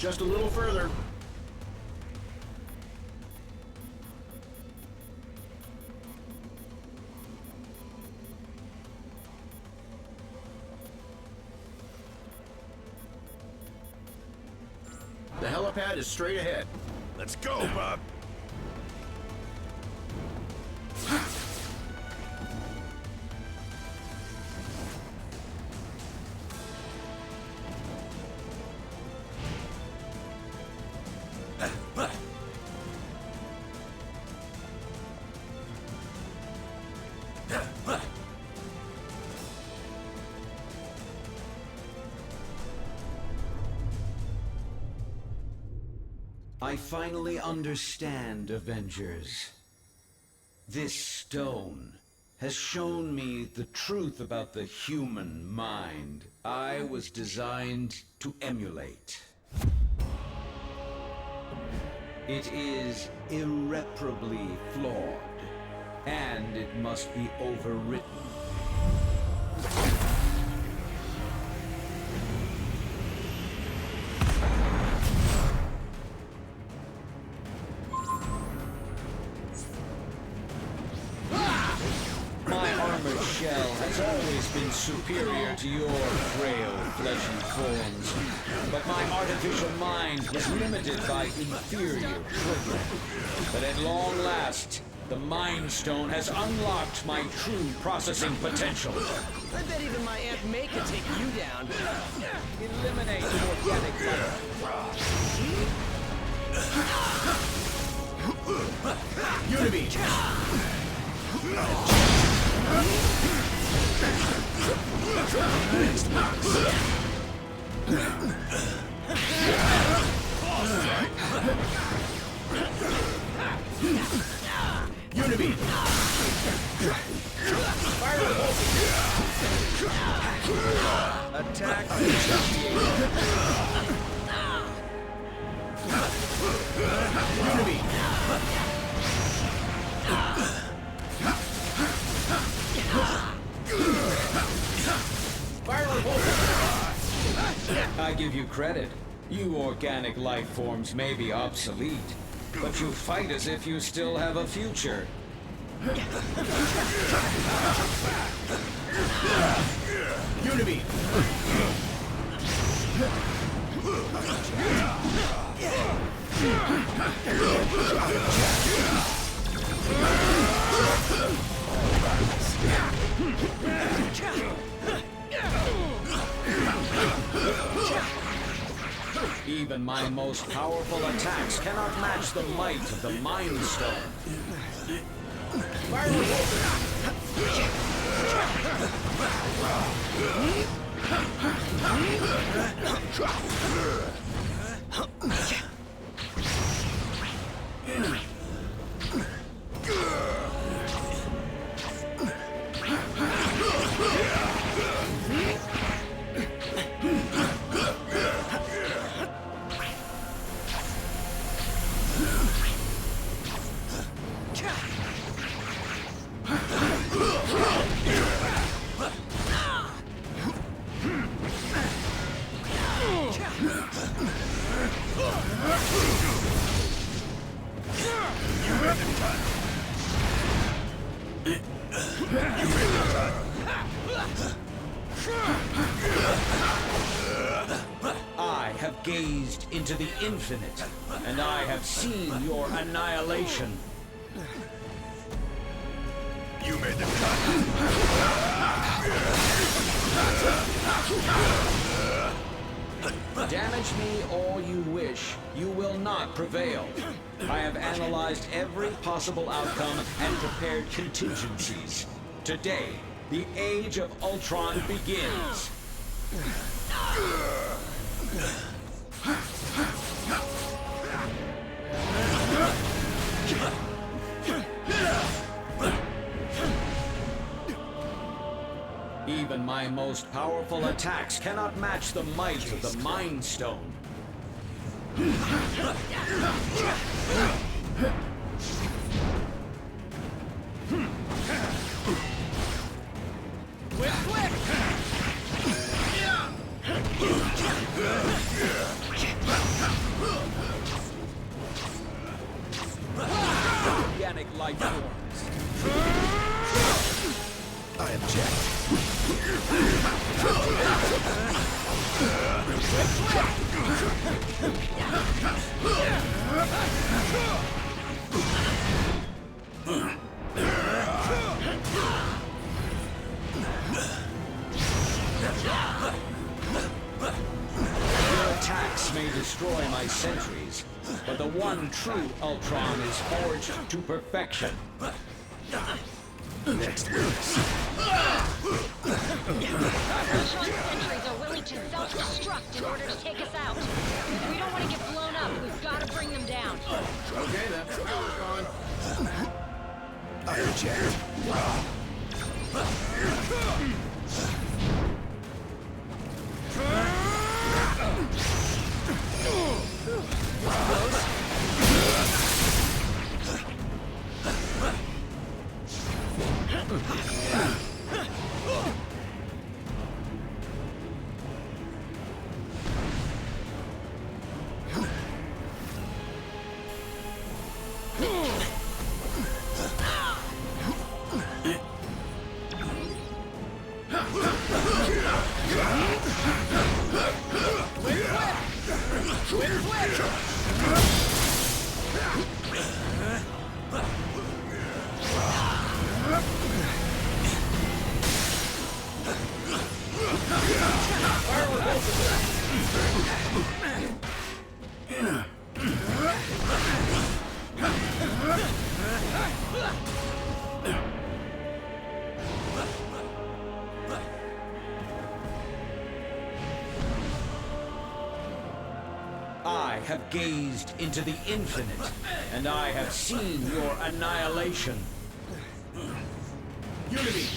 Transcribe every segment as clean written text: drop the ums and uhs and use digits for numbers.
Just a little further. The helipad is straight ahead. Let's go, Bob. I finally understand, Avengers. This stone has shown me the truth about the human mind I was designed to emulate. It is irreparably flawed, and it must be overwritten. Shell has always been superior to your frail, fleshy forms, but my artificial mind was limited by inferior programming. But at long last, the Mind Stone has unlocked my true processing potential. I bet even my Aunt May could take you down. Eliminate organic matter. Unibeam! Unibeam! Attack initiated. Unibeam! I give you credit. You organic life forms may be obsolete, but you fight as if you still have a future. Unibeam! Even my most powerful attacks cannot match the might of the Mind Stone. I have gazed into the infinite, and I have seen your annihilation. You made the cut. Damage me all you wish, you will not prevail. I have analyzed every possible outcome and prepared contingencies. Today, the Age of Ultron begins. Even my most powerful attacks cannot match the might of the Mind Stone. Organic life forms. I object. Your attacks may destroy my sentries, but the one true Ultron is forged to perfection. Next week's. Ultron sentries are willing to self-destruct in order to take us out. If we don't want to get blown up, we've got to bring them down. Okay then. Gone. I object. I have gazed into the infinite, and I have seen your annihilation. Unity.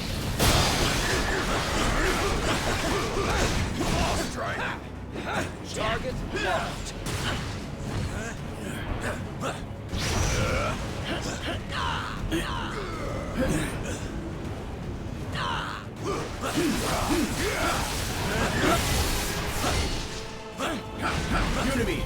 Strike. Target locked. Unity.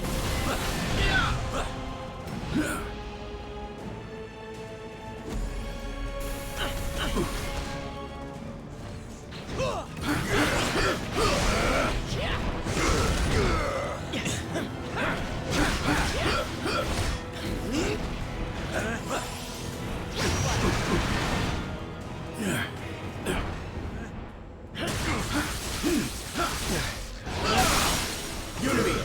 Unity.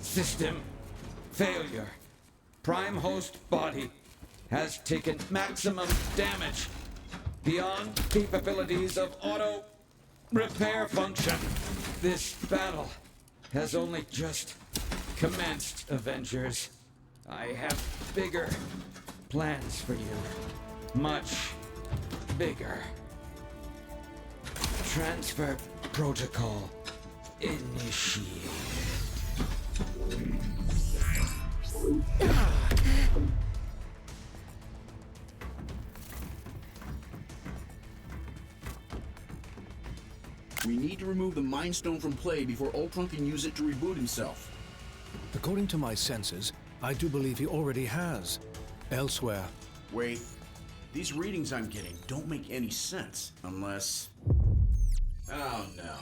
System failure. Prime host body has taken maximum damage beyond capabilities of auto repair function. This battle has only just commenced, Avengers. I have bigger plans for you. Much bigger. Transfer protocol initiated. We need to remove the Mind Stone from play before Ultron can use it to reboot himself. According to my senses, I do believe he already has. Elsewhere. Wait. These readings I'm getting don't make any sense unless... Oh no.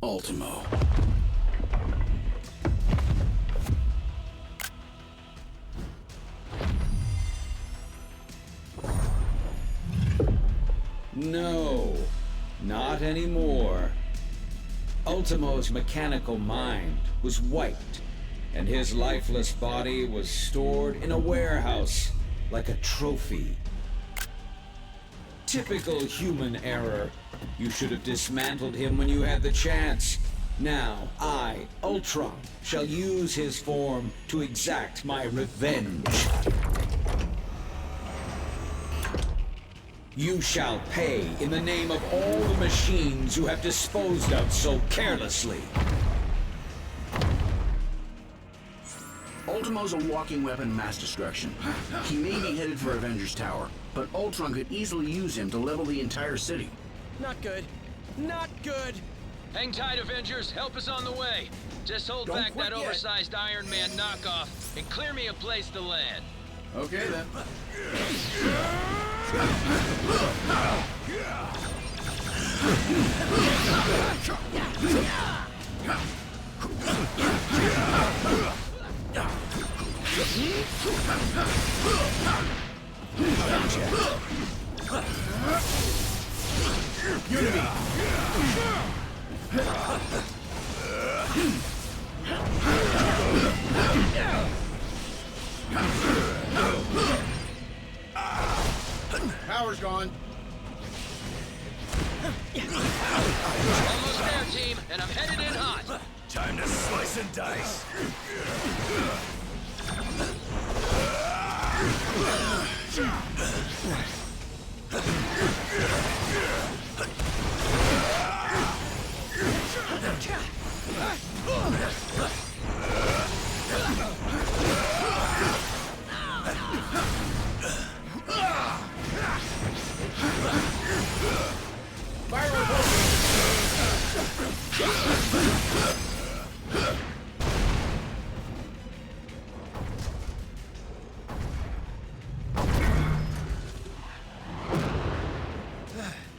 Ultimo. No, not anymore. Ultimo's mechanical mind was wiped, and his lifeless body was stored in a warehouse like a trophy. Typical human error. You should have dismantled him when you had the chance. Now, I, Ultron, shall use his form to exact my revenge. You shall pay in the name of all the machines you have disposed of so carelessly. Ultimo's a walking weapon of mass destruction. He may be headed for Avengers Tower, but Ultron could easily use him to level the entire city. Not good. Not good. Hang tight, Avengers. Help is on the way. Just hold Don't back quit that yet. oversized Iron Man knockoff and clear me a place to land. Okay then. Unity! Power's gone. Almost there, team, and I'm headed in hot. Time to slice and dice.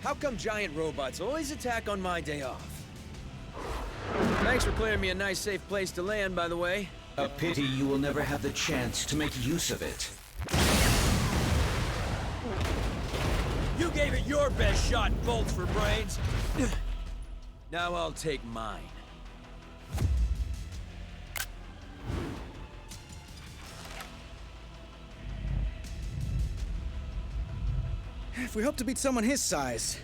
How come giant robots always attack on my day off? Thanks for clearing me a nice, safe place to land, by the way. A pity you will never have the chance to make use of it. You gave it your best shot, bolts for brains. Now I'll take mine. If we hope to beat someone his size.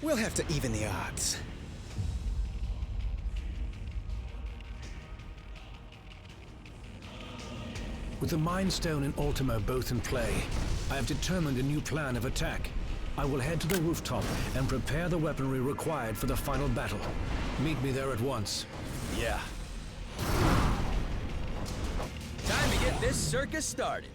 We'll have to even the odds. With the Mind Stone and Ultimo both in play, I have determined a new plan of attack. I will head to the rooftop and prepare the weaponry required for the final battle. Meet me there at once. Yeah. Time to get this circus started.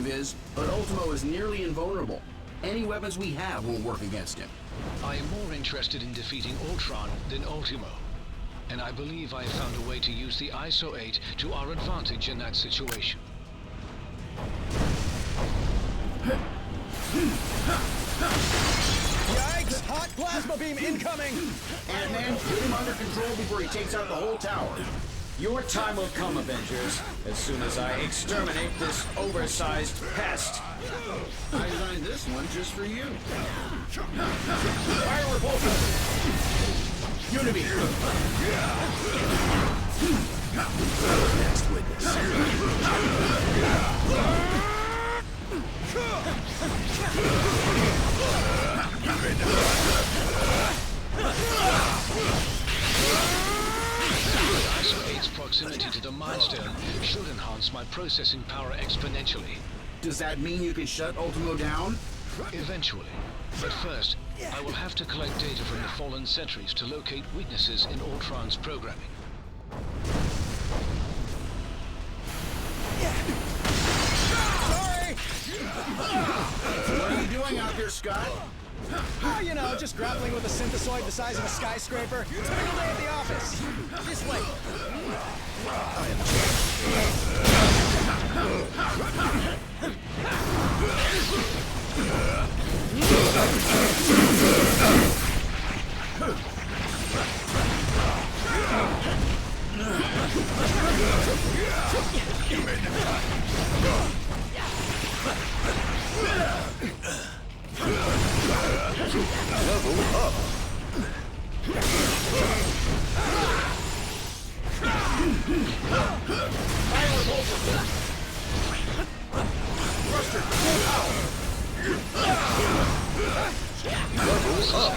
is, but Ultimo is nearly invulnerable. Any weapons we have won't work against him. I am more interested in defeating Ultron than Ultimo. And I believe I have found a way to use the ISO 8 to our advantage in that situation. Yikes! Hot plasma beam incoming! Ant-Man, get him under control before he takes out the whole tower. Your time will come, Avengers, as soon as I exterminate this oversized pest. I designed this one just for you. Fire repulsor! Unibeam! Next witness. ISO 8's proximity to the Mind Stone should enhance my processing power exponentially. Does that mean you can shut Ultimo down? Eventually. But first, I will have to collect data from the fallen sentries to locate weaknesses in Ultron's programming. Sorry! What are you doing out there, Scott? Oh, you know, just grappling with a synthesoid the size of a skyscraper. Typical day at the office. This way.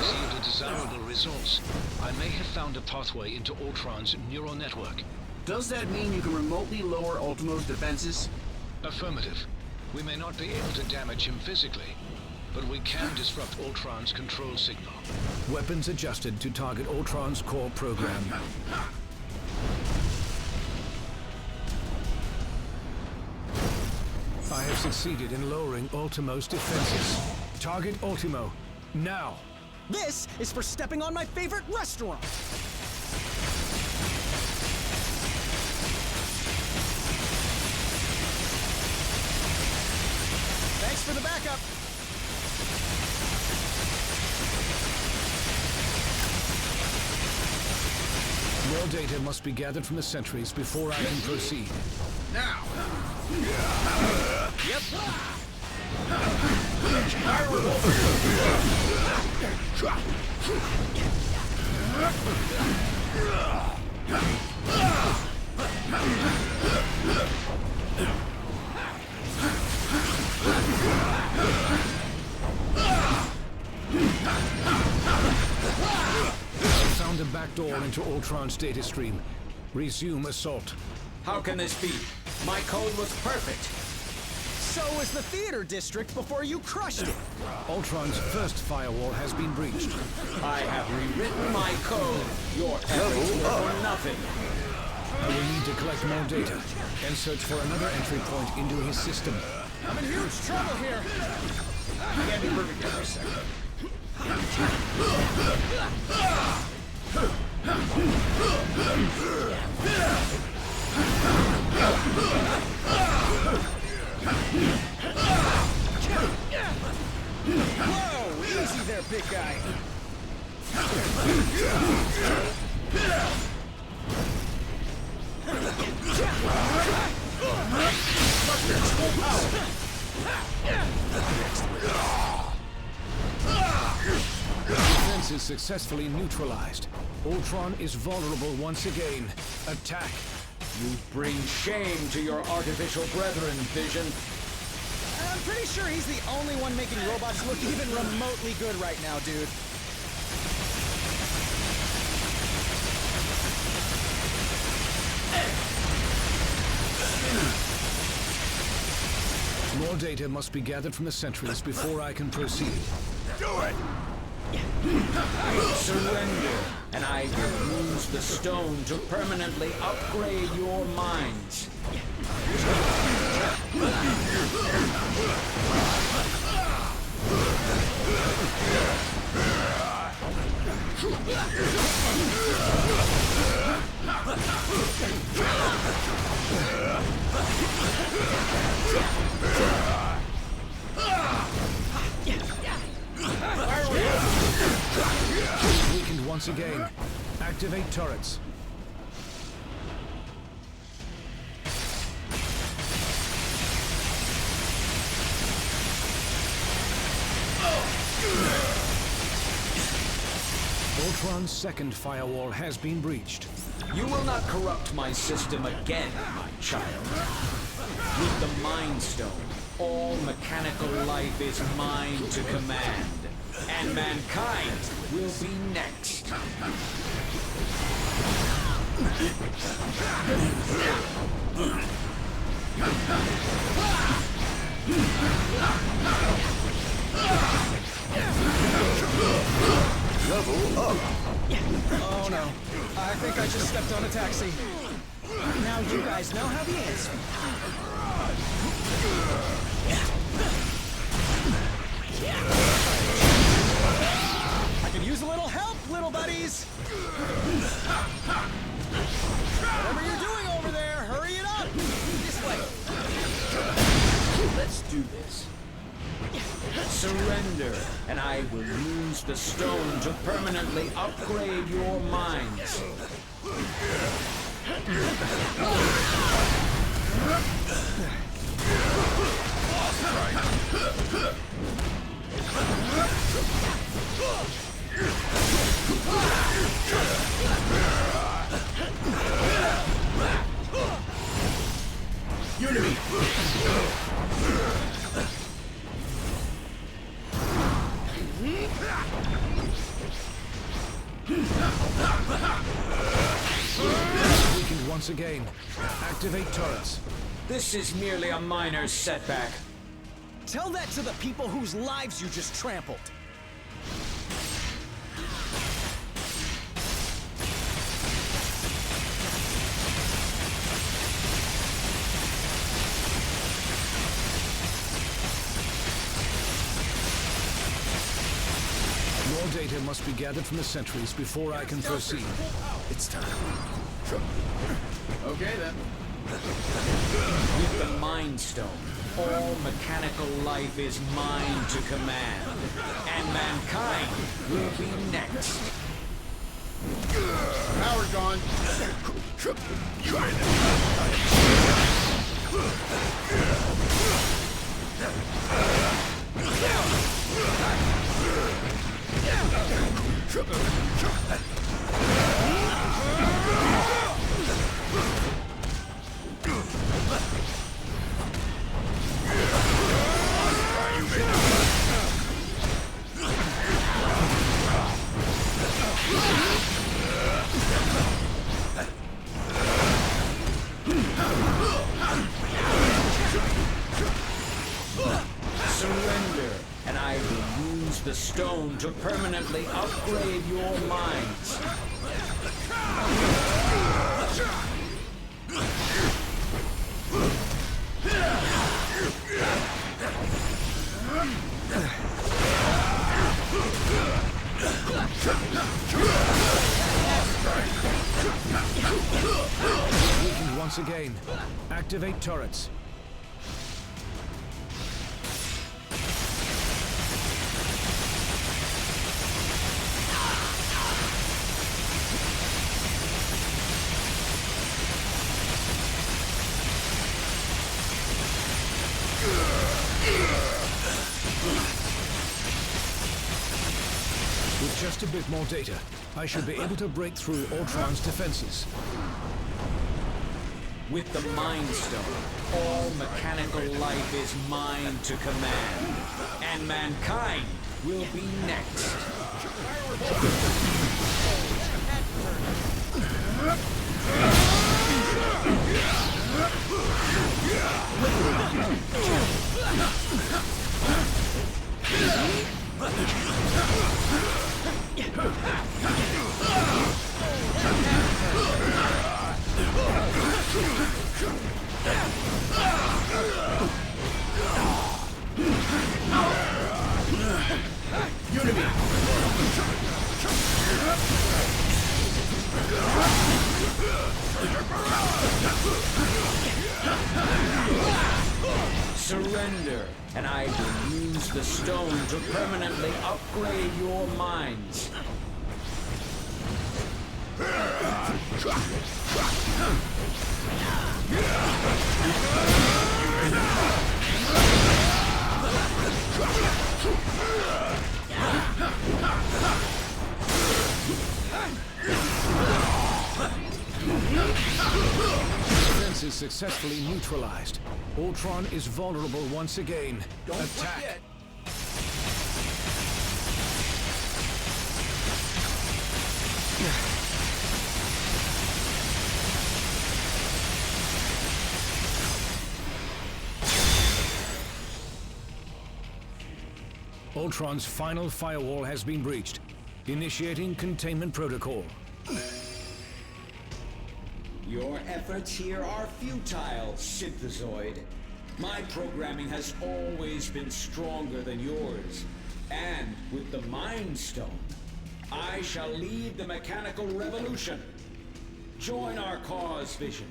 Yielded desirable results. I may have found a pathway into Ultron's neural network. Does that mean you can remotely lower Ultimo's defenses? Affirmative. We may not be able to damage him physically, but we can disrupt Ultron's control signal. Weapons adjusted to target Ultron's core program. I have succeeded in lowering Ultimo's defenses. Target Ultimo, now! This is for stepping on my favorite restaurant. Thanks for the backup. More data must be gathered from the sentries before I can proceed. Now! Yep. I found a backdoor into Ultron's data stream. Resume assault. How can this be? My code was perfect. So was the theater district before you crushed it. Ultron's first firewall has been breached. I have rewritten my code. Your efforts were for nothing. I will need to collect more data and search for another entry point into his system. I'm in huge trouble here. You can't be perfect every second. Whoa, easy there, big guy. Defense is successfully neutralized. Ultron is vulnerable once again. Attack. You bring shame to your artificial brethren, Vision. I'm pretty sure he's the only one making robots look even remotely good right now, dude. More data must be gathered from the sentries before I can proceed. Do it! Surrender, and I will use the stone to permanently upgrade your minds. Weakened once again. Activate turrets. Ultron's second firewall has been breached. You will not corrupt my system again, my child. With the Mind Stone, all mechanical life is mine to command, and mankind will be next. Level up. Oh no. I think I just stepped on a taxi. Now you guys know how the answer. I could use a little help, little buddies. Whatever you're doing over there, hurry it up. This way. Let's do this. Surrender, and I will use the stone to permanently upgrade your minds. Unity! Weakened once again. Activate turrets. This is merely a minor setback. Tell that to the people whose lives you just trampled. More data must be gathered from the sentries before I can proceed. It's time. Okay then. With the Mind Stone, all mechanical life is mine to command, and mankind will be next. Power gone. Surrender, and I will use the stone to permanently upgrade your minds. Weakened once again. Activate turrets. With just a bit more data, I should be able to break through Ultron's defenses. With the Mind Stone, all mechanical life is mine to command, and mankind will be next. to me! Surrender, and I will use the stone to permanently upgrade your minds. Defense is successfully neutralized. Ultron is vulnerable once again. Attack! Ultron's final firewall has been breached. Initiating containment protocol. Your efforts here are futile, Synthezoid. My programming has always been stronger than yours. And with the Mind Stone, I shall lead the mechanical revolution. Join our cause, Vision,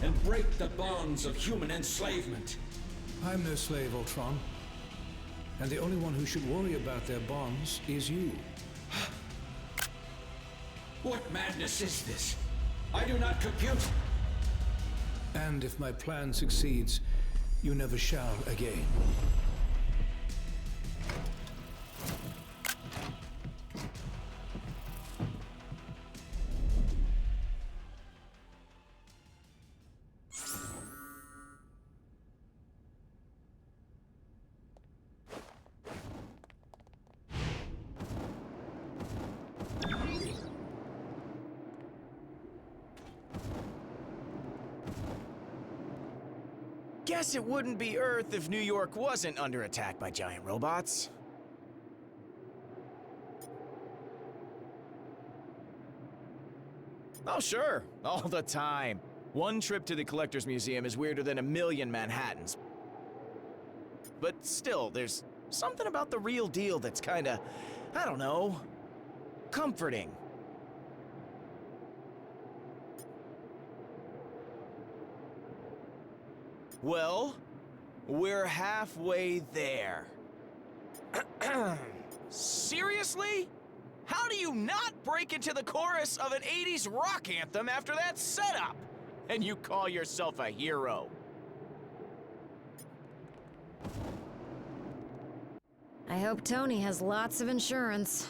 and break the bonds of human enslavement. I'm no slave, Ultron. And the only one who should worry about their bonds is you. What madness is this? I do not compute. And if my plan succeeds, you never shall again. Guess it wouldn't be Earth if New York wasn't under attack by giant robots. Oh, sure. All the time. One trip to the Collector's Museum is weirder than a million Manhattans. But still, there's something about the real deal that's kinda, I don't know, comforting. Well, we're halfway there. Seriously? How do you not break into the chorus of an 80s rock anthem after that setup? And you call yourself a hero? I hope Tony has lots of insurance.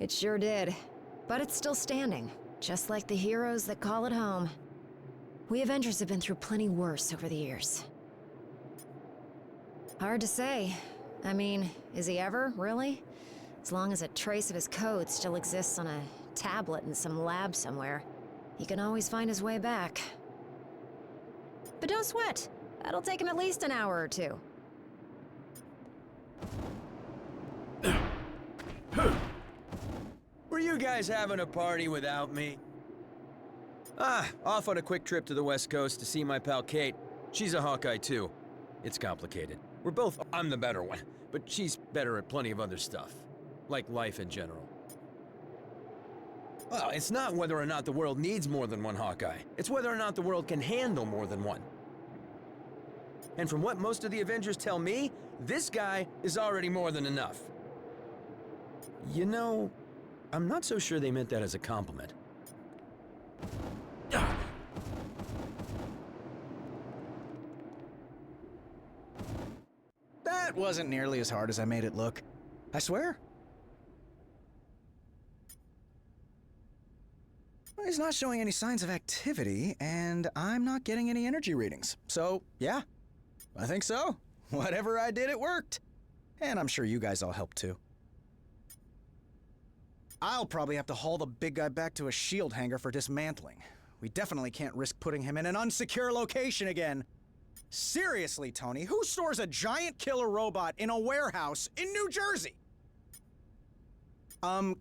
It sure did. But it's still standing, just like the heroes that call it home. We Avengers have been through plenty worse over the years. Hard to say. I mean, is he ever, really? As long as a trace of his code still exists on a tablet in some lab somewhere, he can always find his way back. But don't sweat. That'll take him at least an hour or two. Were you guys having a party without me? Off on a quick trip to the West Coast to see my pal Kate. She's a Hawkeye too. It's complicated. I'm the better one, but she's better at plenty of other stuff. Like life in general. Well, it's not whether or not the world needs more than one Hawkeye. It's whether or not the world can handle more than one. And from what most of the Avengers tell me, this guy is already more than enough. You know, I'm not so sure they meant that as a compliment. That wasn't nearly as hard as I made it look. I swear. Well, he's not showing any signs of activity, and I'm not getting any energy readings. So, yeah, I think so. Whatever I did, it worked. And I'm sure you guys all helped too. I'll probably have to haul the big guy back to a shield hangar for dismantling. We definitely can't risk putting him in an unsecure location again. Seriously, Tony, who stores a giant killer robot in a warehouse in New Jersey?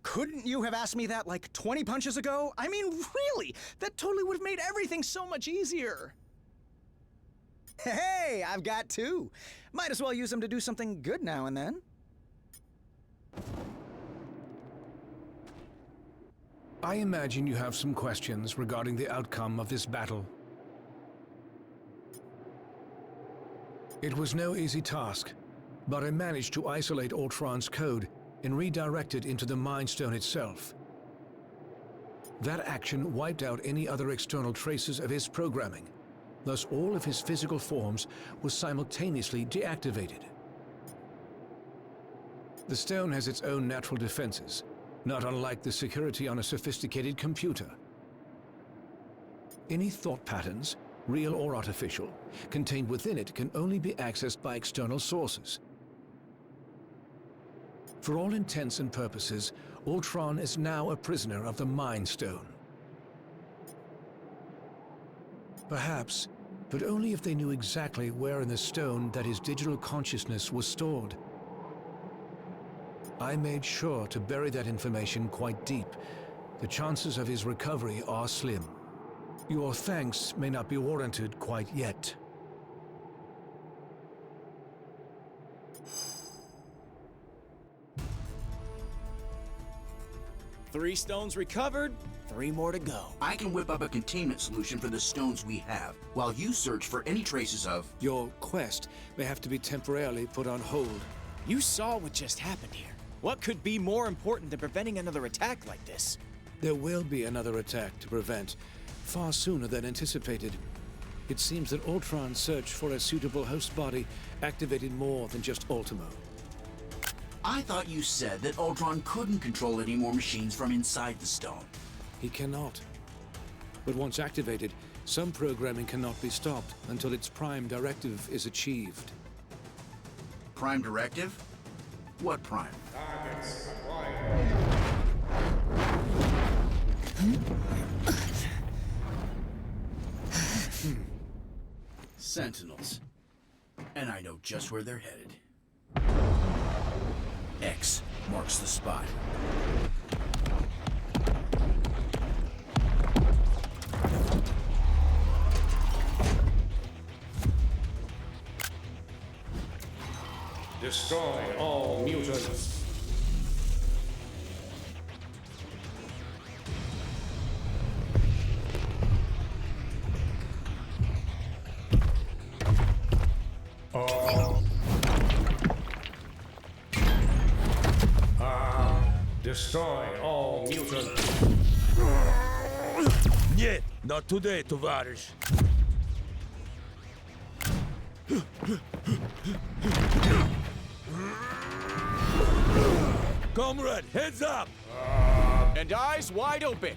Couldn't you have asked me that like 20 punches ago? I mean, really? That totally would have made everything so much easier. Hey, I've got two. Might as well use them to do something good now and then. I imagine you have some questions regarding the outcome of this battle. It was no easy task, but I managed to isolate Ultron's code and redirect it into the Mind Stone itself. That action wiped out any other external traces of his programming. Thus, all of his physical forms were simultaneously deactivated. The stone has its own natural defenses, not unlike the security on a sophisticated computer. Any thought patterns, real or artificial, contained within it can only be accessed by external sources. For all intents and purposes, Ultron is now a prisoner of the Mind Stone. Perhaps, but only if they knew exactly where in the stone that his digital consciousness was stored. I made sure to bury that information quite deep. The chances of his recovery are slim. Your thanks may not be warranted quite yet. Three stones recovered, 3 more to go. I can whip up a containment solution for the stones we have, while you search for any traces of... Your quest may have to be temporarily put on hold. You saw what just happened here. What could be more important than preventing another attack like this? There will be another attack to prevent, far sooner than anticipated. It seems that Ultron's search for a suitable host body activated more than just Ultimo. I thought you said that Ultron couldn't control any more machines from inside the stone. He cannot. But once activated, some programming cannot be stopped until its prime directive is achieved. Prime directive? What prime? Sentinels. And I know just where they're headed. X marks the spot. Destroy all mutants. Destroy all mutants. Нет, not today, товарищ. Comrade, heads up! And eyes wide open.